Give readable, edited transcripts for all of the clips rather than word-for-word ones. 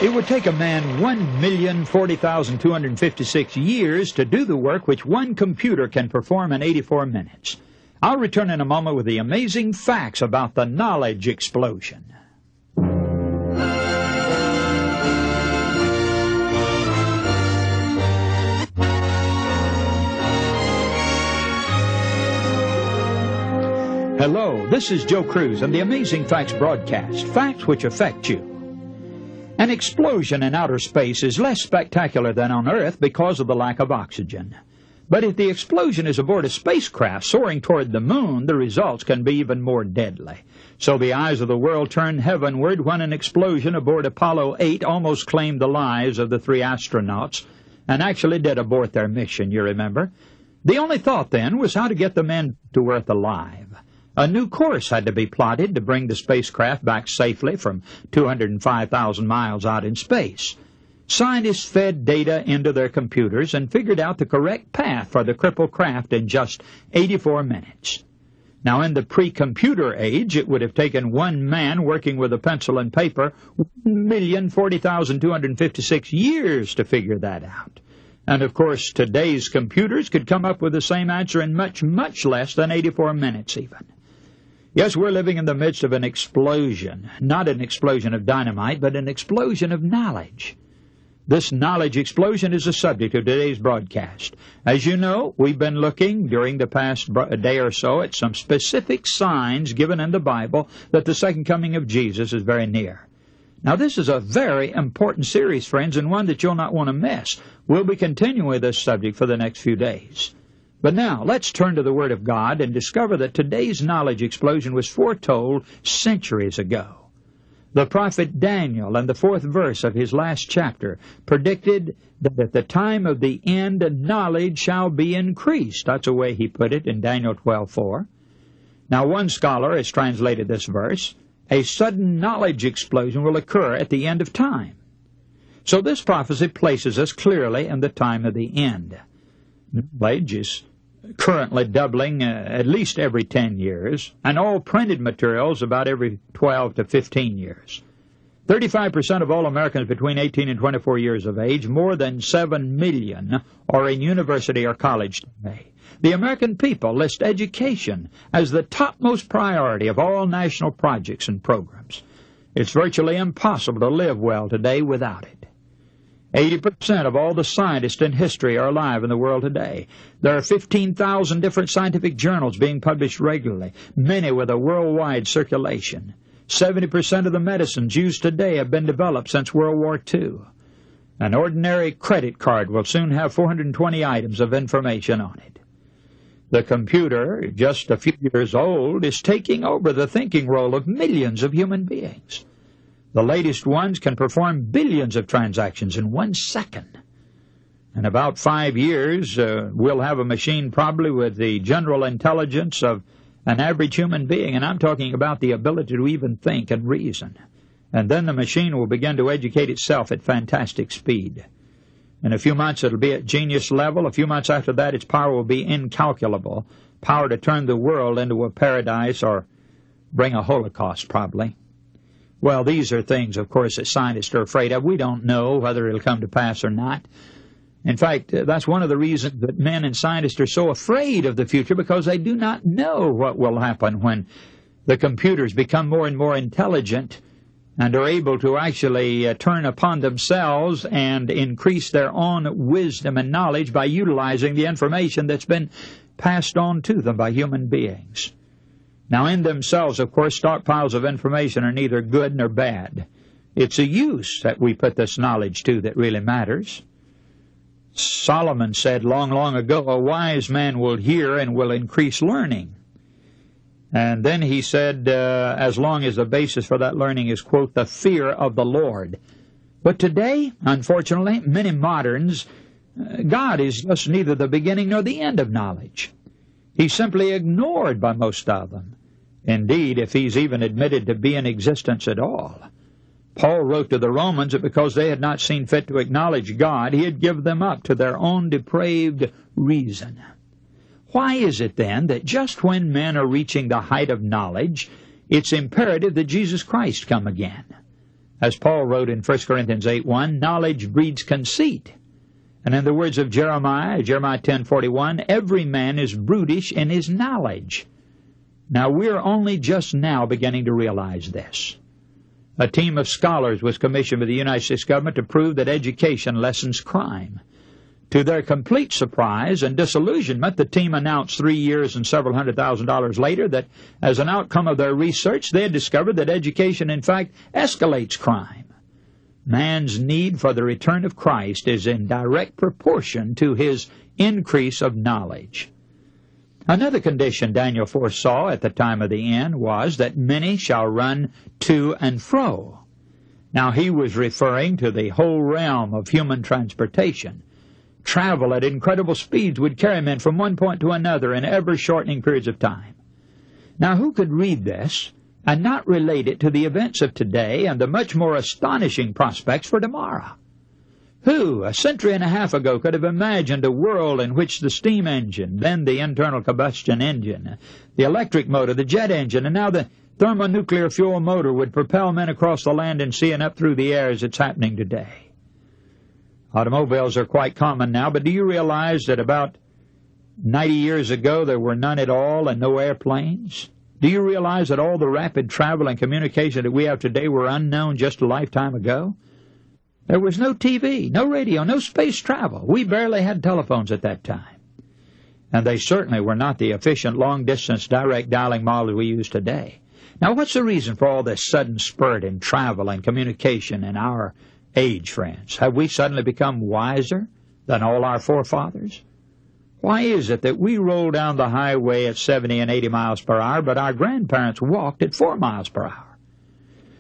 It would take a man 1,040,256 years to do the work which one computer can perform in 84 minutes. I'll return in a moment with the amazing facts about the knowledge explosion. Hello, this is Joe Cruz and the Amazing Facts broadcast, facts which affect you. An explosion in outer space is less spectacular than on Earth because of the lack of oxygen. But if the explosion is aboard a spacecraft soaring toward the moon, the results can be even more deadly. So the eyes of the world turned heavenward when an explosion aboard Apollo 8 almost claimed the lives of the 3 astronauts and actually did abort their mission, you remember. The only thought then was how to get the men to Earth alive. A new course had to be plotted to bring the spacecraft back safely from 205,000 miles out in space. Scientists fed data into their computers and figured out the correct path for the crippled craft in just 84 minutes. Now, in the pre-computer age, it would have taken one man working with a pencil and paper 1,040,256 years to figure that out. And, of course, today's computers could come up with the same answer in much, much less than 84 minutes even. Yes, we're living in the midst of an explosion, not an explosion of dynamite, but an explosion of knowledge. This knowledge explosion is the subject of today's broadcast. As you know, we've been looking during the past day or so at some specific signs given in the Bible that the second coming of Jesus is very near. Now, this is a very important series, friends, and one that you'll not want to miss. We'll be continuing with this subject for the next few days. But now, let's turn to the Word of God and discover that today's knowledge explosion was foretold centuries ago. The prophet Daniel, in the 4th verse of his last chapter, predicted that at the time of the end, knowledge shall be increased. That's the way he put it in Daniel 12:4. Now, one scholar has translated this verse, a sudden knowledge explosion will occur at the end of time. So this prophecy places us clearly in the time of the end. Knowledge is currently doubling at least every 10 years, and all printed materials about every 12 to 15 years. 35% of all Americans between 18 and 24 years of age, more than 7 million, are in university or college today. The American people list education as the topmost priority of all national projects and programs. It's virtually impossible to live well today without it. 80% of all the scientists in history are alive in the world today. There are 15,000 different scientific journals being published regularly, many with a worldwide circulation. 70% of the medicines used today have been developed since World War II. An ordinary credit card will soon have 420 items of information on it. The computer, just a few years old, is taking over the thinking role of millions of human beings. The latest ones can perform billions of transactions in 1 second. In about 5 years, we'll have a machine probably with the general intelligence of an average human being, and I'm talking about the ability to even think and reason. And then the machine will begin to educate itself at fantastic speed. In a few months, it'll be at genius level. A few months after that, its power will be incalculable, power to turn the world into a paradise or bring a Holocaust, probably. Well, these are things, of course, that scientists are afraid of. We don't know whether it'll come to pass or not. In fact, that's one of the reasons that men and scientists are so afraid of the future, because they do not know what will happen when the computers become more and more intelligent and are able to actually turn upon themselves and increase their own wisdom and knowledge by utilizing the information that's been passed on to them by human beings. Now, in themselves, of course, stockpiles of information are neither good nor bad. It's a use that we put this knowledge to that really matters. Solomon said long, long ago, a wise man will hear and will increase learning. And then he said, as long as the basis for that learning is, quote, the fear of the Lord. But today, unfortunately, many moderns, God is just neither the beginning nor the end of knowledge. He's simply ignored by most of them. Indeed, if he's even admitted to be in existence at all. Paul wrote to the Romans that because they had not seen fit to acknowledge God, he had given them up to their own depraved reason. Why is it then that just when men are reaching the height of knowledge, it's imperative that Jesus Christ come again? As Paul wrote in 1 Corinthians 8:1, knowledge breeds conceit. And in the words of Jeremiah 10:41, every man is brutish in his knowledge. Now, we're only just now beginning to realize this. A team of scholars was commissioned by the United States government to prove that education lessens crime. To their complete surprise and disillusionment, the team announced 3 years and several $100,000 later that as an outcome of their research, they had discovered that education, in fact, escalates crime. Man's need for the return of Christ is in direct proportion to his increase of knowledge. Another condition Daniel foresaw at the time of the end was that many shall run to and fro. Now, he was referring to the whole realm of human transportation. Travel at incredible speeds would carry men from one point to another in ever-shortening periods of time. Now, who could read this and not relate it to the events of today and the much more astonishing prospects for tomorrow? Who, a century and a half ago, could have imagined a world in which the steam engine, then the internal combustion engine, the electric motor, the jet engine, and now the thermonuclear fuel motor would propel men across the land and sea and up through the air as it's happening today? Automobiles are quite common now, but do you realize that about 90 years ago there were none at all and no airplanes? Do you realize that all the rapid travel and communication that we have today were unknown just a lifetime ago? There was no TV, no radio, no space travel. We barely had telephones at that time. And they certainly were not the efficient long-distance direct dialing model we use today. Now, what's the reason for all this sudden spurt in travel and communication in our age, friends? Have we suddenly become wiser than all our forefathers? Why is it that we roll down the highway at 70 and 80 miles per hour, but our grandparents walked at 4 miles per hour?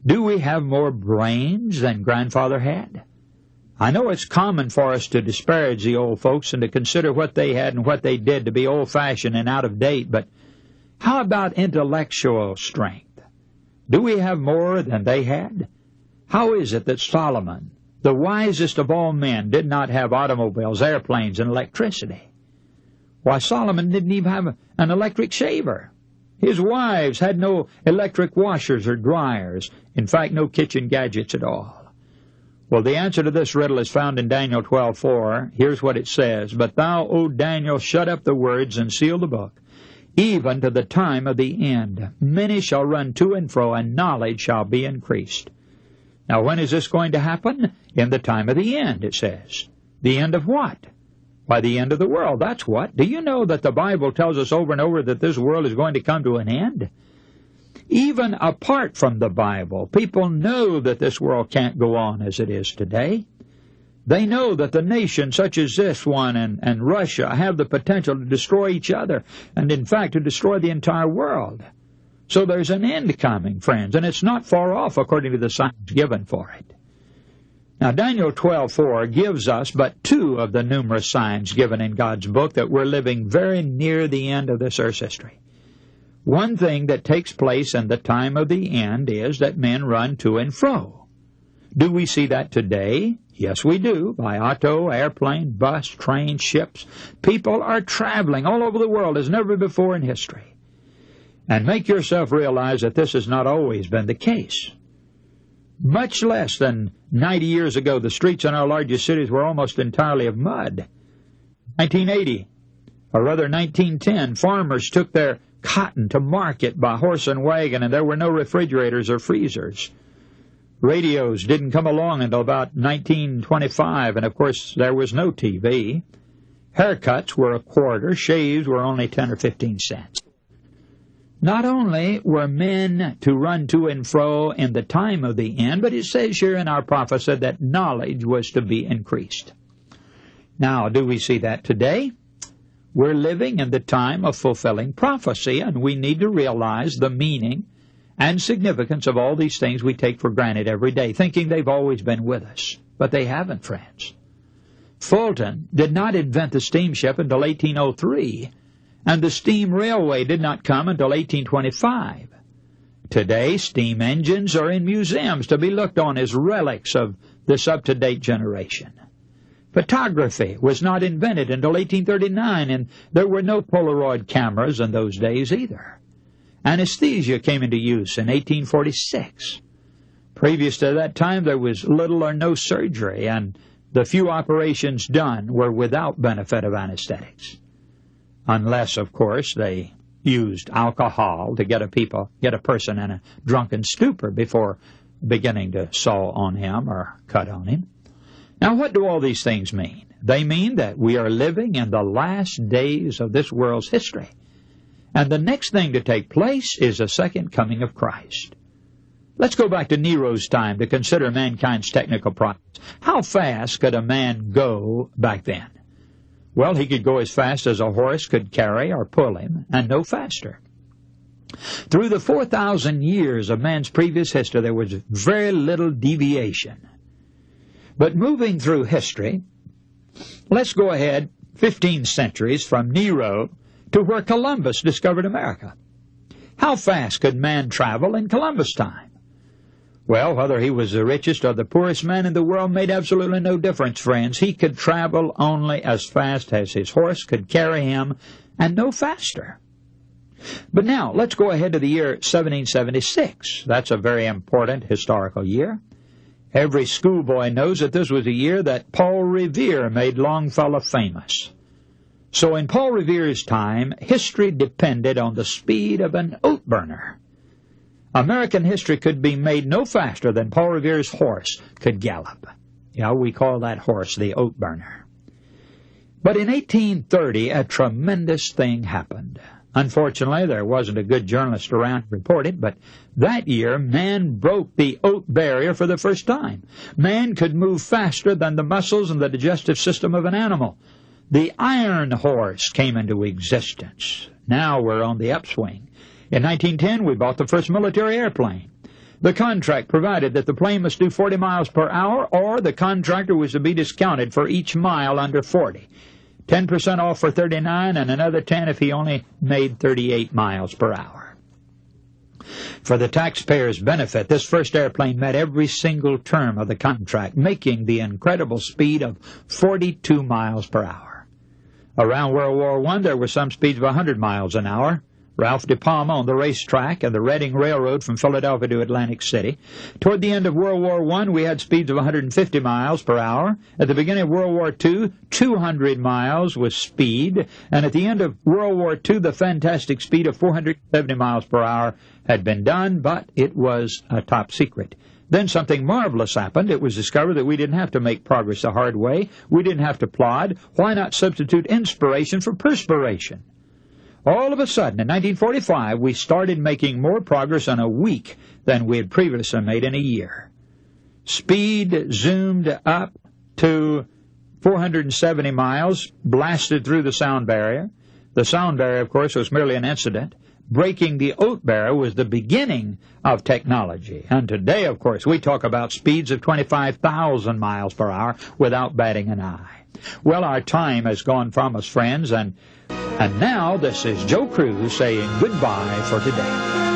Do we have more brains than grandfather had? I know it's common for us to disparage the old folks and to consider what they had and what they did to be old-fashioned and out of date, but how about intellectual strength? Do we have more than they had? How is it that Solomon, the wisest of all men, did not have automobiles, airplanes, and electricity? Why, Solomon didn't even have an electric shaver. His wives had no electric washers or dryers. In fact, no kitchen gadgets at all. Well, the answer to this riddle is found in Daniel 12:4. Here's what it says. But thou, O Daniel, shut up the words and seal the book, even to the time of the end. Many shall run to and fro, and knowledge shall be increased. Now, when is this going to happen? In the time of the end, it says. The end of what? By the end of the world, that's what. Do you know that the Bible tells us over and over that this world is going to come to an end? Even apart from the Bible, people know that this world can't go on as it is today. They know that the nations such as this one and Russia have the potential to destroy each other and, in fact, to destroy the entire world. So there's an end coming, friends, and it's not far off according to the signs given for it. Now, Daniel 12:4 gives us but 2 of the numerous signs given in God's book that we're living very near the end of this earth's history. One thing that takes place in the time of the end is that men run to and fro. Do we see that today? Yes, we do. By auto, airplane, bus, train, ships. People are traveling all over the world as never before in history. And make yourself realize that this has not always been the case. Much less than 90 years ago, the streets in our largest cities were almost entirely of mud. 1980, or rather 1910, farmers took their cotton to market by horse and wagon, and there were no refrigerators or freezers. Radios didn't come along until about 1925, and of course there was no TV. Haircuts were a quarter, shaves were only 10 or 15 cents. Not only were men to run to and fro in the time of the end, but it says here in our prophecy that knowledge was to be increased. Now, do we see that today? We're living in the time of fulfilling prophecy, and we need to realize the meaning and significance of all these things we take for granted every day, thinking they've always been with us. But they haven't, friends. Fulton did not invent the steamship until 1803, and the steam railway did not come until 1825. Today, steam engines are in museums to be looked on as relics of this up-to-date generation. Photography was not invented until 1839, and there were no Polaroid cameras in those days either. Anesthesia came into use in 1846. Previous to that time, there was little or no surgery, and the few operations done were without benefit of anesthetics. Unless, of course, they used alcohol to get a person in a drunken stupor before beginning to saw on him or cut on him. Now, what do all these things mean? They mean that we are living in the last days of this world's history. And the next thing to take place is the second coming of Christ. Let's go back to Nero's time to consider mankind's technical progress. How fast could a man go back then? Well, he could go as fast as a horse could carry or pull him, and no faster. Through the 4,000 years of man's previous history, there was very little deviation. But moving through history, let's go ahead 15 centuries from Nero to where Columbus discovered America. How fast could man travel in Columbus' time? Well, whether he was the richest or the poorest man in the world made absolutely no difference, friends. He could travel only as fast as his horse could carry him, and no faster. But now, let's go ahead to the year 1776. That's a very important historical year. Every schoolboy knows that this was a year that Paul Revere made Longfellow famous. So in Paul Revere's time, history depended on the speed of an oat burner. American history could be made no faster than Paul Revere's horse could gallop. We call that horse the oat burner. But in 1830, a tremendous thing happened. Unfortunately, there wasn't a good journalist around to report it, but that year, man broke the oat barrier for the first time. Man could move faster than the muscles and the digestive system of an animal. The iron horse came into existence. Now we're on the upswing. In 1910, we bought the first military airplane. The contract provided that the plane must do 40 miles per hour, or the contractor was to be discounted for each mile under 40. 10% off for 39, and another 10 if he only made 38 miles per hour. For the taxpayer's benefit, this first airplane met every single term of the contract, making the incredible speed of 42 miles per hour. Around World War I, there were some speeds of 100 miles an hour. Ralph De Palma on the racetrack and the Reading Railroad from Philadelphia to Atlantic City. Toward the end of World War I, we had speeds of 150 miles per hour. At the beginning of World War II, 200 miles was speed. And at the end of World War II, the fantastic speed of 470 miles per hour had been done, but it was a top secret. Then something marvelous happened. It was discovered that we didn't have to make progress the hard way. We didn't have to plod. Why not substitute inspiration for perspiration? All of a sudden, in 1945, we started making more progress in a week than we had previously made in a year. Speed zoomed up to 470 miles, blasted through the sound barrier. The sound barrier, of course, was merely an incident. Breaking the oat barrier was the beginning of technology. And today, of course, we talk about speeds of 25,000 miles per hour without batting an eye. Well, our time has gone from us, friends, and now this is Joe Cruz saying goodbye for today.